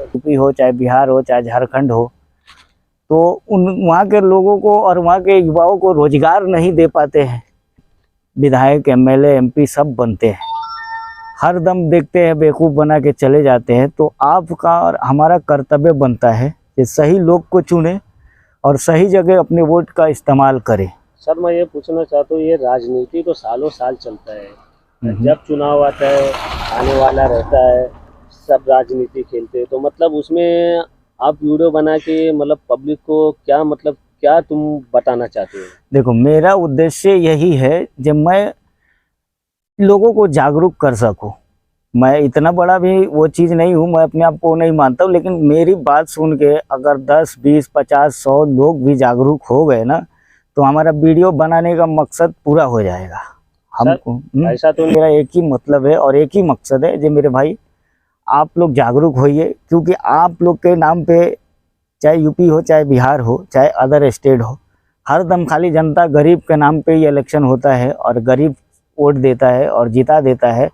UP हो, चाहे बिहार हो, चाहे झारखंड हो, तो वहाँ के लोगों को और वहाँ के युवाओं को रोजगार नहीं दे पाते हैं। विधायक, एमएलए, एमपी सब बनते हैं, हर दम देखते हैं, बेवकूफ़ बना के चले जाते हैं। तो आपका और हमारा कर्तव्य बनता है कि सही लोग को चुने और सही जगह अपने वोट का इस्तेमाल करें। सर मैं ये पूछना चाहता हूँ, ये राजनीति तो सालों साल चलता है, जब चुनाव आता है, आने वाला रहता है, सब राजनीति खेलते हैं, तो मतलब उसमें आप वीडियो बना के मतलब पब्लिक को क्या मतलब क्या तुम बताना चाहते हो? देखो, मेरा उद्देश्य यही है जब मैं लोगों को जागरूक कर सकूं। मैं इतना बड़ा भी वो चीज़ नहीं हूँ, मैं अपने आप को नहीं मानता हूँ, लेकिन मेरी बात सुन के अगर 10, 20, 50, 100 लोग भी जागरूक हो गए ना, तो हमारा वीडियो बनाने का मकसद पूरा हो जाएगा। हमको ऐसा तो मेरा एक ही मतलब है और एक ही मकसद है जो मेरे भाई, आप लोग जागरूक होइए, क्योंकि आप लोग के नाम पे चाहे यूपी हो, चाहे बिहार हो, चाहे अदर स्टेट हो, हर दम खाली जनता गरीब के नाम पे ये इलेक्शन होता है और गरीब वोट देता है और जिता देता है,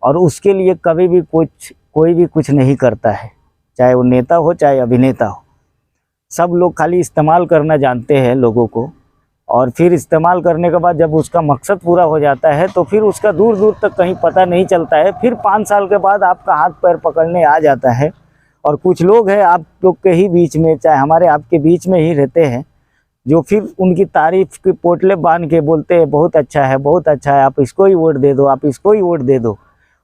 और उसके लिए कभी भी कोई भी कुछ नहीं करता है, चाहे वो नेता हो चाहे अभिनेता हो। सब लोग खाली इस्तेमाल करना जानते हैं लोगों को, और फिर इस्तेमाल करने के बाद जब उसका मकसद पूरा हो जाता है तो फिर उसका दूर दूर तक कहीं पता नहीं चलता है। फिर 5 साल के बाद आपका हाथ पैर पकड़ने आ जाता है, और कुछ लोग हैं आप लोग के ही बीच में, चाहे हमारे आपके बीच में ही रहते हैं, जो फिर उनकी तारीफ की पोटले बांध के बोलते हैं बहुत अच्छा है, बहुत अच्छा है, आप इसको ही वोट दे दो, आप इसको ही वोट दे दो।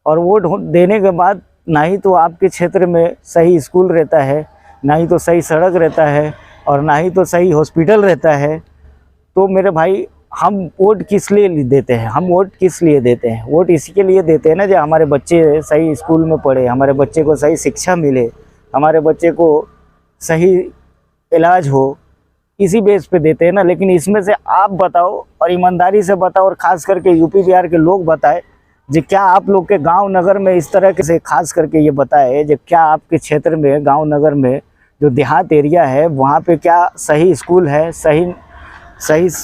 और वोट देने के बाद ना ही तो आपके क्षेत्र में सही स्कूल रहता है, ना ही तो सही सड़क रहता है, और ना ही तो सही हॉस्पिटल रहता है। तो मेरे भाई, हम वोट किस लिए देते हैं? हम वोट किस लिए देते हैं? वोट इसी के लिए देते हैं ना, जो हमारे बच्चे सही स्कूल में पढ़े, हमारे बच्चे को सही शिक्षा मिले, हमारे बच्चे को सही इलाज हो, इसी बेस पे देते हैं ना। लेकिन इसमें से आप बताओ, और ईमानदारी से बताओ, और ख़ास करके यूपी बिहार के लोग बताएं जो क्या आप लोग के गांव नगर में इस तरह से, खास करके ये बताएं जो क्या आपके क्षेत्र में, गांव नगर में, जो देहात एरिया है, वहाँ पे क्या सही स्कूल है, सही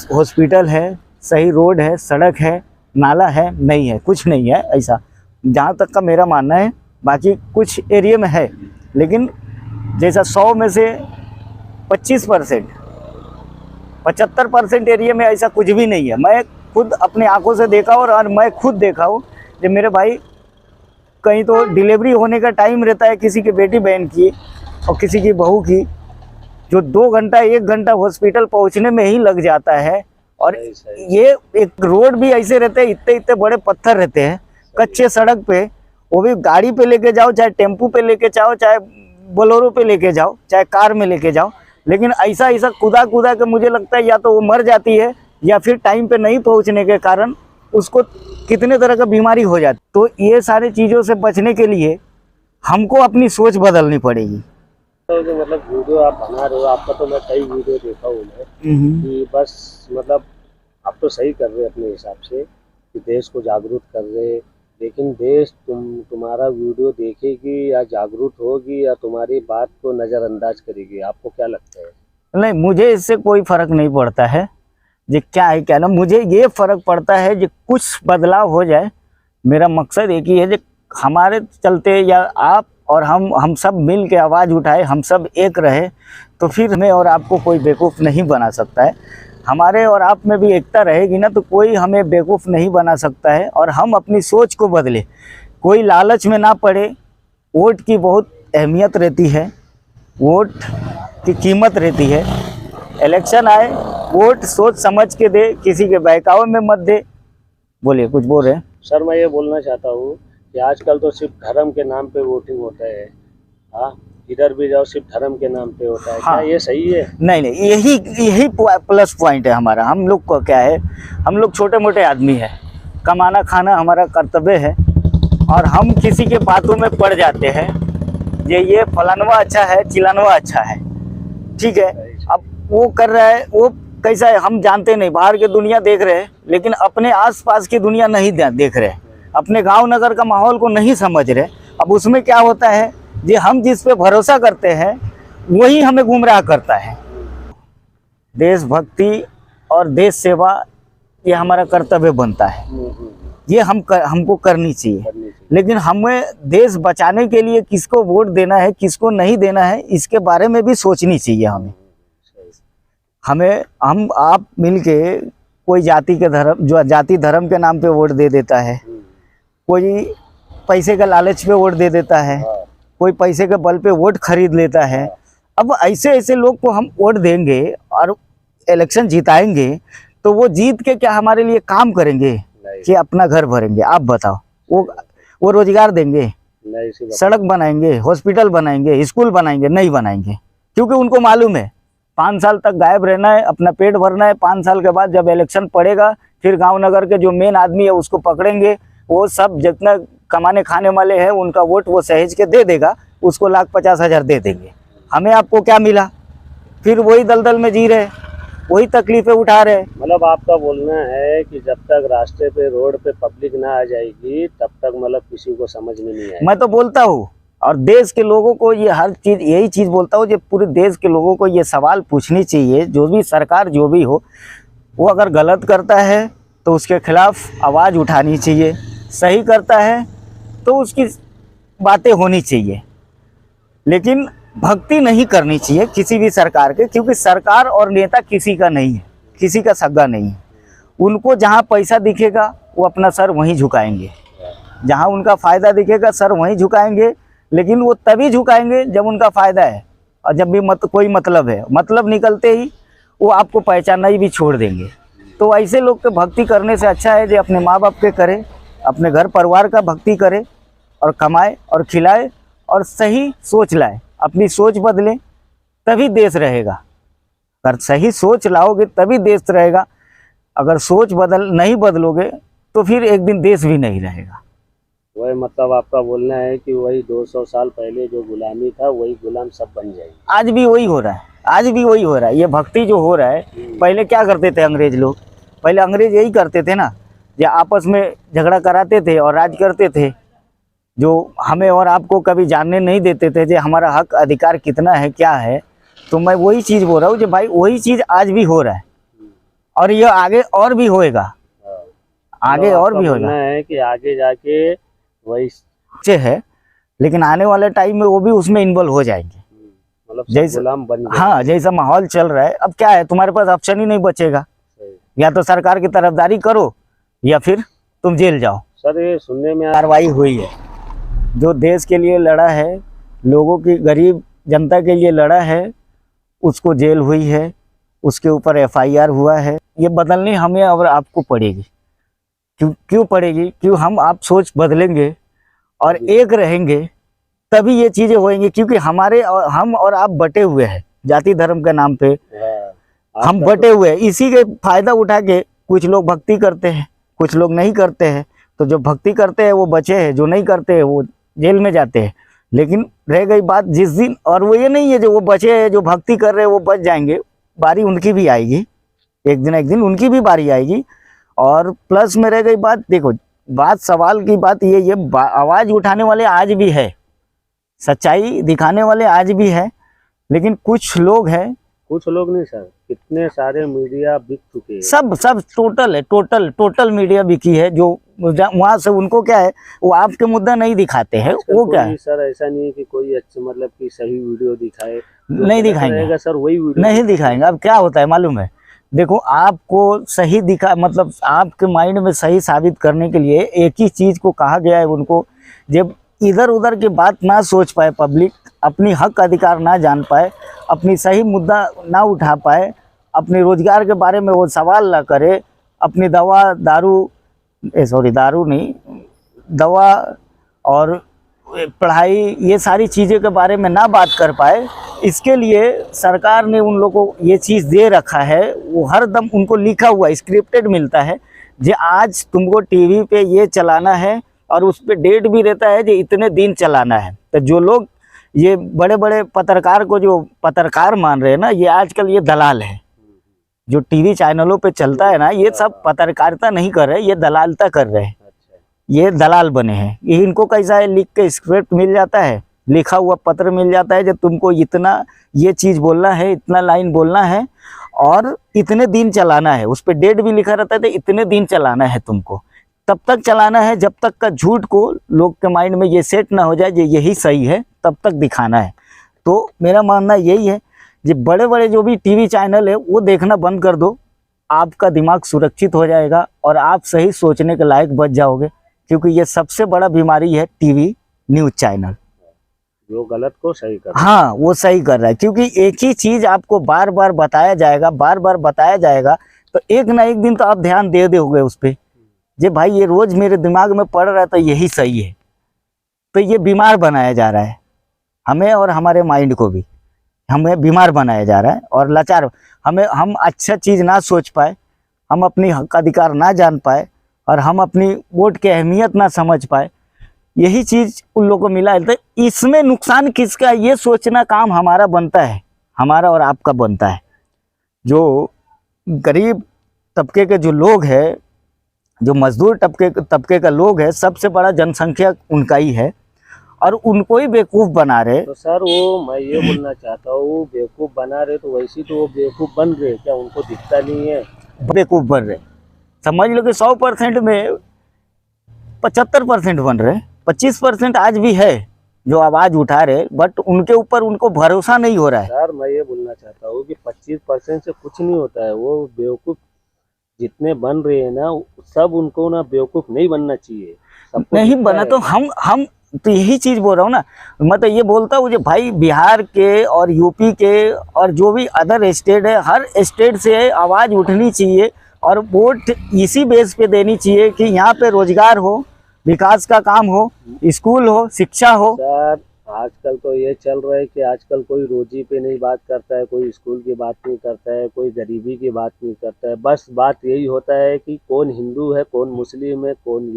हॉस्पिटल है, सही रोड है, सड़क है, नाला है? नहीं है, कुछ नहीं है ऐसा, जहाँ तक का मेरा मानना है। बाकी कुछ एरिया में है, लेकिन जैसा 100 में से 25%, 75% एरिया में ऐसा कुछ भी नहीं है। मैं खुद अपने आंखों से देखा, और मैं खुद देखा हूँ कि मेरे भाई, कहीं तो डिलीवरी होने का टाइम रहता है किसी की बेटी बहन की और किसी की बहू की, जो 2 घंटा 1 घंटा हॉस्पिटल पहुँचने में ही लग जाता है। और ये एक रोड भी ऐसे रहते हैं, इतने इतने बड़े पत्थर रहते हैं कच्चे सड़क पे, वो भी गाड़ी पे लेके जाओ, चाहे टेम्पू पे लेके जाओ, चाहे बोलेरो पे लेके जाओ, चाहे कार में लेके जाओ, लेकिन ऐसा कूदा के मुझे लगता है या तो वो मर जाती है, या फिर टाइम पे नहीं पहुंचने के कारण उसको कितने तरह का बीमारी हो जाती। तो ये सारी चीज़ों से बचने के लिए हमको अपनी सोच बदलनी पड़ेगी। तो जो मतलब वीडियो आप बना रहे हो, आपका तो मैं कई वीडियो देखा हूँ मैं, कि बस मतलब आप तो सही कर रहे हैं अपने हिसाब से कि देश को जागरूक कर रहे, लेकिन देश तुम्हारा वीडियो देखेगी या जागरूक होगी या तुम्हारी बात को नज़रअंदाज करेगी? आपको क्या लगता है? नहीं, मुझे इससे कोई फ़र्क नहीं पड़ता है जो क्या है क्या ना, मुझे ये फ़र्क पड़ता है जो कुछ बदलाव हो जाए। मेरा मकसद एक ही है, जो हमारे चलते या आप और हम सब मिल के आवाज़ उठाए, हम सब एक रहे, तो फिर हमें और आपको कोई बेवकूफ़ नहीं बना सकता है। हमारे और आप में भी एकता रहेगी ना, तो कोई हमें बेवकूफ़ नहीं बना सकता है। और हम अपनी सोच को बदले, कोई लालच में ना पड़े। वोट की बहुत अहमियत रहती है, वोट की कीमत रहती है। इलेक्शन आए, वोट सोच समझ के दे, किसी के बहकावे में मत दे। बोलिए, कुछ बोल रहे हैं? सर मैं ये बोलना चाहता हूँ कि आजकल तो सिर्फ धर्म के नाम पे वोटिंग होता है। हाँ, इधर भी जाओ सिर्फ धर्म के नाम पे होता है। हाँ, क्या ये सही है? नहीं, यही प्लस पॉइंट है हमारा। हम लोग को क्या है, हम लोग छोटे मोटे आदमी हैं, कमाना खाना हमारा कर्तव्य है, और हम किसी के बातों में पड़ जाते हैं ये फलानवा अच्छा है, चिलानवा अच्छा है, ठीक है। अब वो कर रहा है, वो कैसा है हम जानते नहीं, बाहर की दुनिया देख रहे हैं, लेकिन अपने आसपास की दुनिया नहीं देख रहे, अपने गांव नगर का माहौल को नहीं समझ रहे। अब उसमें क्या होता है, जो हम जिस पे भरोसा करते हैं वही हमें गुमराह करता है। देशभक्ति और देश सेवा ये हमारा कर्तव्य बनता है। ये हमको करनी चाहिए। लेकिन हमें देश बचाने के लिए किसको वोट देना है, किसको नहीं देना है, इसके बारे में भी सोचनी चाहिए हमें। हम आप मिलके कोई जाति के धर्म, जो जाति धर्म के नाम पे वोट दे देता है, कोई पैसे का लालच पे वोट दे देता है, कोई पैसे के बल पे वोट खरीद लेता है। अब ऐसे ऐसे लोग को हम वोट देंगे और इलेक्शन जिताएंगे तो वो जीत के क्या हमारे लिए काम करेंगे कि अपना घर भरेंगे? आप बताओ। वो रोजगार देंगे, सड़क बनाएंगे, हॉस्पिटल बनाएंगे, स्कूल बनाएंगे? नहीं बनाएंगे, क्योंकि उनको मालूम है 5 साल तक गायब रहना है, अपना पेट भरना है। 5 साल के बाद जब इलेक्शन पड़ेगा फिर गांव नगर के जो मेन आदमी है उसको पकड़ेंगे, वो सब जितना कमाने खाने वाले हैं उनका वोट वो सहेज के दे देगा, उसको 1,50,000 दे देंगे। हमें आपको क्या मिला? फिर वही दलदल में जी रहे, वही तकलीफें उठा रहे। मतलब आपका बोलना है कि जब तक रास्ते पे रोड पे पब्लिक ना आ जाएगी तब तक मतलब किसी को समझ में नहीं आएगा। मैं तो बोलता हूँ और देश के लोगों को ये हर चीज़ यही चीज़ बोलता हूँ, जो पूरे देश के लोगों को ये सवाल पूछनी चाहिए, जो भी सरकार जो भी हो वो अगर गलत करता है तो उसके खिलाफ आवाज़ उठानी चाहिए, सही करता है तो उसकी बातें होनी चाहिए, लेकिन भक्ति नहीं करनी चाहिए किसी भी सरकार के, क्योंकि सरकार और नेता किसी का नहीं है, किसी का सगा नहीं है। उनको जहाँ पैसा दिखेगा वो अपना सर वहीं झुकाएंगे, जहाँ उनका फ़ायदा दिखेगा सर वहीं झुकाएंगे, लेकिन वो तभी झुकाएंगे जब उनका फ़ायदा है, और जब भी कोई मतलब है, मतलब निकलते ही वो आपको पहचानना ही भी छोड़ देंगे। तो ऐसे लोग के भक्ति करने से अच्छा है जो अपने माँ बाप के करे, अपने घर परिवार का भक्ति करे और कमाए और खिलाए और सही सोच लाए, अपनी सोच बदले तभी देश रहेगा। अगर सही सोच लाओगे तभी देश रहेगा, अगर सोच नहीं बदलोगे तो फिर एक दिन देश भी नहीं रहेगा। वही मतलब आपका बोलना है कि वही 200 साल पहले जो गुलामी था वही गुलाम सब बन जाएगी। आज भी वही हो रहा है, आज भी वही हो रहा है। ये भक्ति जो हो रहा है, पहले क्या करते थे अंग्रेज लोग? पहले अंग्रेज यही करते थे ना, जो आपस में झगड़ा कराते थे और राज करते थे, जो हमें और आपको कभी जानने नहीं देते थे जो हमारा हक अधिकार कितना है, क्या है। तो मैं वही चीज़ बोल रहा हूँ जो भाई वही चीज़ आज भी हो रहा है और ये आगे और भी होएगा, आगे और भी होगा। है कि आगे जाके वही अच्छे है, लेकिन आने वाले टाइम में वो भी उसमें इन्वॉल्व हो जाएंगे, मतलब जैसे गुलाम बन जाएंगे। हाँ, जैसा माहौल चल रहा है। अब क्या है, तुम्हारे पास ऑप्शन ही नहीं बचेगा, या तो सरकार की तरफदारी करो या फिर तुम जेल जाओ। सर ये सुनने में कार्रवाई हुई है, जो देश के लिए लड़ा है, लोगों की गरीब जनता के लिए लड़ा है, उसको जेल हुई है, उसके ऊपर FIR हुआ है। ये बदलनी हमें और आपको पड़ेगी। क्यों पड़ेगी? क्यों हम आप सोच बदलेंगे और एक रहेंगे तभी ये चीज़ें होंगी, क्योंकि हम और आप बटे हुए हैं जाति धर्म के नाम पे। हम बटे हुए हैं, इसी के फायदा उठा के कुछ लोग भक्ति करते हैं, कुछ लोग नहीं करते हैं। तो जो भक्ति करते हैं वो बचे हैं, जो नहीं करते हैं वो जेल में जाते हैं। लेकिन रह गई बात जिस दिन, और वो ये नहीं है जो वो बचे हैं, जो भक्ति कर रहे हैं वो बच जाएंगे, बारी उनकी भी आएगी, एक दिन उनकी भी बारी आएगी। और प्लस में रह गई बात, देखो बात सवाल की बात ये आवाज़ उठाने वाले आज भी है, सच्चाई दिखाने वाले आज भी है, लेकिन कुछ लोग हैं, कुछ लोग नहीं सर, कितने सारे मीडिया बिक चुके हैं। सब टोटल है, टोटल मीडिया बिकी है। जो वहाँ से उनको क्या है, वो आपके मुद्दा नहीं दिखाते हैं, वो क्या है सर, ऐसा नहीं है कि कोई अच्छा मतलब कि सही वीडियो दिखाए, नहीं दिखाएंगे सर, वही वीडियो नहीं दिखाएंगे। अब क्या होता है मालूम है, देखो आपको सही मतलब आपके माइंड में सही साबित करने के लिए एक ही चीज़ को कहा गया है उनको, जब इधर उधर की बात ना सोच पाए पब्लिक, अपनी हक अधिकार ना जान पाए, अपनी सही मुद्दा ना उठा पाए, अपने रोजगार के बारे में वो सवाल ना करे, अपनी दवा और पढ़ाई ये सारी चीज़ों के बारे में ना बात कर पाए, इसके लिए सरकार ने उन लोगों को ये चीज़ दे रखा है। वो हर दम उनको लिखा हुआ स्क्रिप्टेड मिलता है जो आज तुमको टीवी पे ये चलाना है, और उस पर डेट भी रहता है जो इतने दिन चलाना है। तो जो लोग ये बड़े बड़े पत्रकार को जो पत्रकार मान रहे हैं ना, ये आजकल ये दलाल है। जो टीवी चैनलों पे चलता है ना, ये सब पत्रकारिता नहीं कर रहे, ये दलालता कर रहे हैं, ये दलाल बने हैं। ये इनको कैसा है, लिख के स्क्रिप्ट मिल जाता है, लिखा हुआ पत्र मिल जाता है जो तुमको इतना ये चीज़ बोलना है, इतना लाइन बोलना है और इतने दिन चलाना है। उस पर डेट भी लिखा रहता है तो इतने दिन चलाना है तुमको। तब तक चलाना है जब तक का झूठ को लोग के माइंड में ये सेट ना हो जाए ये यही सही है, तब तक दिखाना है। तो मेरा मानना यही है, ये बड़े बड़े जो भी टीवी चैनल है वो देखना बंद कर दो, आपका दिमाग सुरक्षित हो जाएगा और आप सही सोचने के लायक बच जाओगे। क्योंकि ये सबसे बड़ा बीमारी है टीवी न्यूज़ चैनल, जो गलत को सही कर। हाँ वो सही कर रहा है, क्योंकि एक ही चीज़ आपको बार बार बताया जाएगा, बार बार बताया जाएगा, तो एक ना एक दिन तो आप ध्यान दे दोगे उस पर, जे भाई ये रोज़ मेरे दिमाग में पड़ रहा है तो यही सही है। तो ये बीमार बनाया जा रहा है हमें और हमारे माइंड को भी, हमें बीमार बनाया जा रहा है और लाचार, हम अच्छा चीज़ ना सोच पाए, हम अपनी हक अधिकार ना जान पाए और हम अपनी वोट की अहमियत ना समझ पाए, यही चीज़ उन लोगों को मिला है। तो इसमें नुकसान किसका, ये सोचना काम हमारा बनता है, हमारा और आपका बनता है। जो गरीब तबके के जो लोग हैं, जो मजदूर तबके का लोग है, सबसे बड़ा जनसंख्या उनका ही है और उनको ही बेवकूफ़ बना रहे। तो सर वो मैं ये बोलना चाहता हूँ, बेवकूफ़ बना रहे तो वैसे तो वो बेवकूफ़ बन रहे, क्या उनको दिखता नहीं है? बेवकूफ़ बन रहे, समझ लो कि 100% में 75% बन रहे, 25% आज भी है जो आवाज़ उठा रहे, बट उनके ऊपर उनको भरोसा नहीं हो रहा है। सर मैं ये बोलना चाहता हूँ कि 25% से कुछ नहीं होता है, वो बेवकूफ़ जितने बन रहे हैं ना, सब उनको ना बेवकूफ़ नहीं बनना चाहिए। नहीं बना तो हम तो यही चीज़ बोल रहा हूँ ना, मैं तो ये बोलता हूँ कि भाई बिहार के और यूपी के और जो भी अदर स्टेट है, हर स्टेट से आवाज़ उठनी चाहिए और वोट इसी बेस पे देनी चाहिए कि यहाँ पे रोजगार हो, विकास का काम हो, स्कूल हो, शिक्षा हो। सर आजकल तो ये चल रहा है कि आजकल कोई रोजी पे नहीं बात करता है, कोई स्कूल की बात नहीं करता है, कोई गरीबी की बात नहीं करता है, बस बात यही होता है कि कौन हिंदू है, कौन मुस्लिम है, कौन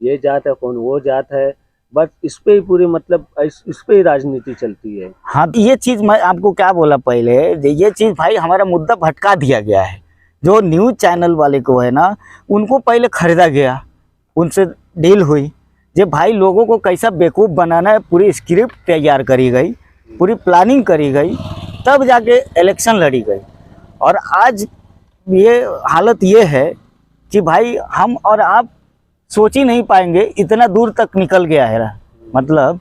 ये जात है, कौन वो जात है, बस इस पे ही पूरी मतलब इस पे ही राजनीति चलती है। हाँ ये चीज़ मैं आपको क्या बोला पहले, ये चीज़ भाई हमारा मुद्दा भटका दिया गया है। जो न्यूज़ चैनल वाले को है ना, उनको पहले खरीदा गया, उनसे डील हुई, जे भाई लोगों को कैसा बेवकूफ़ बनाना है, पूरी स्क्रिप्ट तैयार करी गई, पूरी प्लानिंग करी गई, तब जाके इलेक्शन लड़ी गई। और आज ये हालत ये है कि भाई हम और आप सोच ही नहीं पाएंगे, इतना दूर तक निकल गया है, मतलब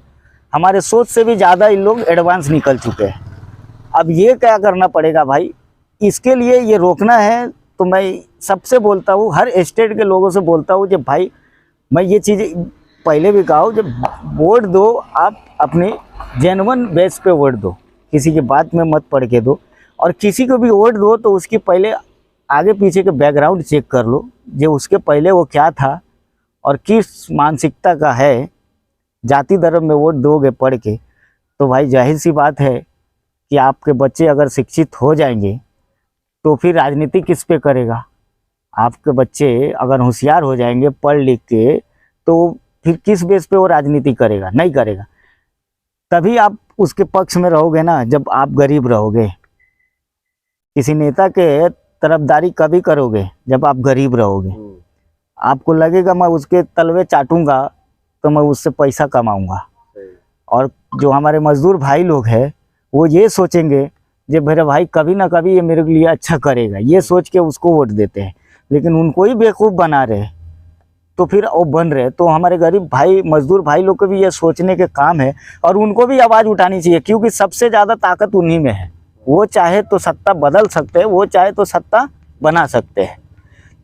हमारे सोच से भी ज़्यादा इन लोग एडवांस निकल चुके हैं। अब ये क्या करना पड़ेगा भाई, इसके लिए ये रोकना है। तो मैं सबसे बोलता हूँ, हर स्टेट के लोगों से बोलता हूँ कि भाई मैं ये चीज़ पहले भी कहा हूँ, जब वोट दो आप अपनी जेन्युइन बेस पे वोट दो, किसी की बात में मत पड़ के दो। और किसी को भी वोट दो तो उसकी पहले आगे पीछे के बैकग्राउंड चेक कर लो, जो उसके पहले वो क्या था और किस मानसिकता का है। जाति धर्म में वोट दोगे पढ़ के तो भाई जाहिर सी बात है कि आपके बच्चे अगर शिक्षित हो जाएंगे तो फिर राजनीति किस पे करेगा। आपके बच्चे अगर होशियार हो जाएंगे पढ़ लिख के तो फिर किस बेस पे वो राजनीति करेगा, नहीं करेगा। तभी आप उसके पक्ष में रहोगे ना जब आप गरीब रहोगे। किसी नेता के तरफदारी कभी करोगे जब आप गरीब रहोगे। आपको लगेगा मैं उसके तलवे चाटूंगा तो मैं उससे पैसा कमाऊंगा। और जो हमारे मजदूर भाई लोग हैं वो ये सोचेंगे कि मेरे भाई कभी ना कभी ये मेरे लिए अच्छा करेगा, ये सोच के उसको वोट देते हैं। लेकिन उनको ही बेवकूफ़ बना रहे तो फिर वो बन रहे। तो हमारे गरीब भाई मजदूर भाई लोग को भी ये सोचने के काम है और उनको भी आवाज़ उठानी चाहिए, क्योंकि सबसे ज़्यादा ताकत उन्हीं में है। वो चाहे तो सत्ता बदल सकते हैं, वो चाहे तो सत्ता बना सकते हैं।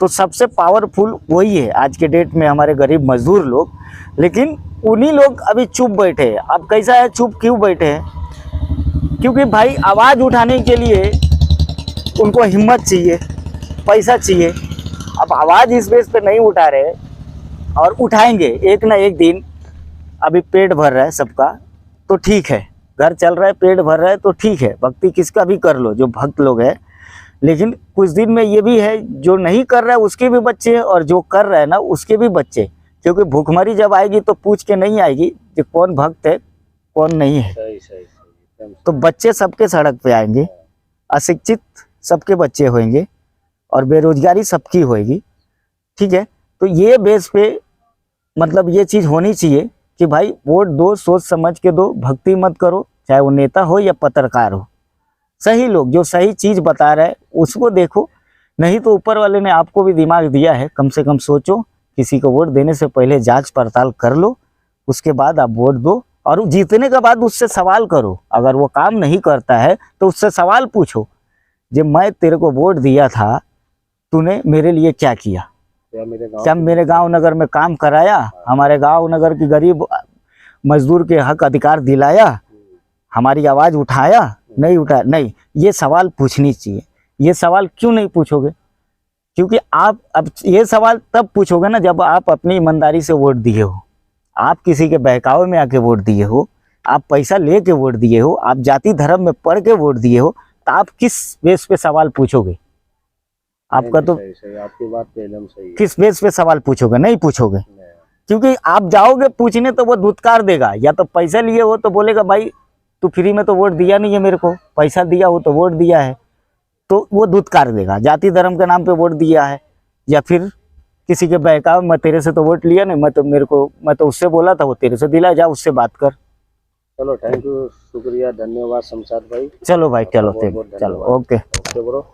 तो सबसे पावरफुल वही है आज के डेट में, हमारे गरीब मजदूर लोग। लेकिन उन्हीं लोग अभी चुप बैठे हैं। अब कैसा है, चुप क्यों बैठे हैं? क्योंकि भाई आवाज़ उठाने के लिए उनको हिम्मत चाहिए, पैसा चाहिए। अब आवाज़ इस बेस पे नहीं उठा रहे और उठाएंगे एक ना एक दिन। अभी पेट भर रहा है सबका तो ठीक है, घर चल रहा है, पेट भर रहा है तो ठीक है, भक्ति किसका भी कर लो जो भक्त लोग हैं। लेकिन कुछ दिन में ये भी है, जो नहीं कर रहा है उसके भी बच्चे और जो कर रहा है ना उसके भी बच्चे। क्योंकि भूखमरी जब आएगी तो पूछ के नहीं आएगी कि कौन भक्त है कौन नहीं है। सही। तो बच्चे सबके सड़क पे आएंगे, अशिक्षित सबके बच्चे होंगे और बेरोजगारी सबकी होएगी। ठीक है, तो ये बेस पे मतलब ये चीज़ होनी चाहिए कि भाई वोट दो, सोच समझ के दो, भक्ति मत करो, चाहे वो नेता हो या पत्रकार हो। सही लोग जो सही चीज़ बता रहा है उसको देखो। नहीं तो ऊपर वाले ने आपको भी दिमाग दिया है, कम से कम सोचो किसी को वोट देने से पहले जांच पड़ताल कर लो, उसके बाद आप वोट दो। और जीतने के बाद उससे सवाल करो, अगर वो काम नहीं करता है तो उससे सवाल पूछो, जब मैं तेरे को वोट दिया था तूने मेरे लिए क्या किया, क्या मेरे गांव नगर में काम कराया, हमारे गांव नगर की गरीब मजदूर के हक अधिकार दिलाया, हमारी आवाज़ उठाया, नहीं उठाया, नहीं, ये सवाल पूछनी चाहिए। ये सवाल क्यों नहीं पूछोगे? क्योंकि आप अब ये सवाल तब पूछोगे ना जब आप अपनी ईमानदारी से वोट दिए हो, आप किसी के बहकावे में आके वोट दिए हो, आप पैसा ले के वोट दिए हो, आप जाति धर्म में पढ़ के वोट दिए हो, तो आप किस बेस पे सवाल पूछोगे? आपका तो सही, आपकी बात तो एकदम सही है। किस बेस पे सवाल पूछोगे? नहीं पूछोगे, क्योंकि आप जाओगे पूछने तो वो धुतकार देगा, या तो पैसा लिए हो तो बोलेगा भाई तू फ्री में तो वोट दिया नहीं है मेरे को, पैसा दिया हो तो वोट दिया है, तो वो धुतकार देगा, जाति धर्म के नाम पे वोट दिया है, या फिर किसी के बहकाव मैं तेरे से तो वोट लिया नहीं, मैं तो उससे बोला था, वो तेरे से दिला, जा उससे बात कर। चलो थैंक यू, शुक्रिया, धन्यवाद शमशाद भाई। चलो भाई, चलो बहुत-बहुत चलो, धन्यवाद। ओके। Okay bro.